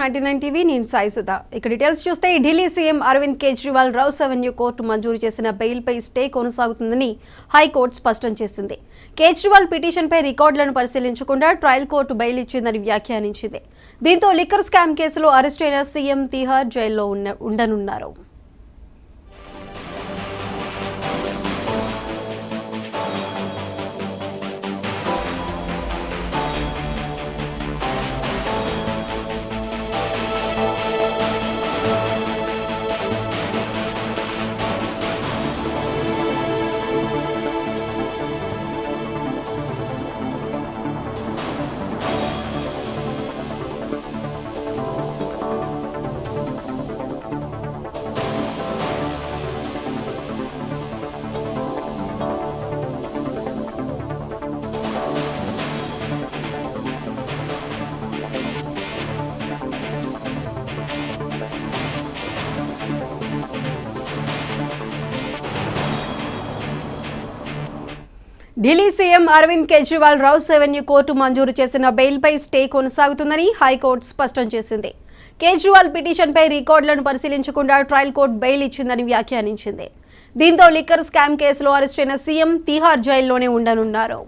99 TV నేను సాయి సుధా. ఇక details చూస్తే Delhi CM Arvind Kejriwal Rouse avenue court మంజూరు చేసిన బెయిల్పై స్టే కొనసాగుతుందని హైకోర్టు స్పష్టం చేసింది. కేజ్రీవాల్ పిటిషన్పై రికార్డులను పరిశీలించకుండా ట్రయల్ కోర్టు బెయిల్ ఇచ్చిందని వ్యాఖ్యానించింది. దీంతో లిక్కర్ స్కామ్ కేసులో అరెస్ట్ అయిన సీఎం తిహార్ జైల్లో ఉండనున్నారు. Delhi CM Arvind Kejriwal Rouse avenue court మంజూరు చేసిన బెయిల్పై స్టే కొనసాగుతుందని హైకోర్టు స్పష్టం చేసింది. కేజ్రీవాల్ పిటిషన్పై రికార్డులను పరిశీలించకుండా ట్రయల్ కోర్టు బెయిల్ ఇచ్చిందని వ్యాఖ్యానించింది. దీంతో లిక్కర్ స్కామ్ కేసులో అరెస్ట్ అయిన సీఎం తిహార్ జైల్లోనే ఉండనున్నారు.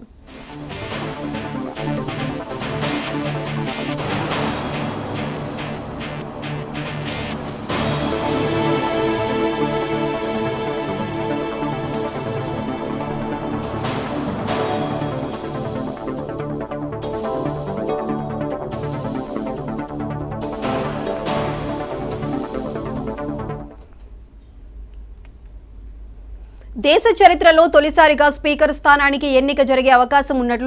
దేశ చరిత్రలో తొలిసారిగా స్పీకర్ స్థానానికి ఎన్నిక జరిగే అవకాశం ఉన్నట్లు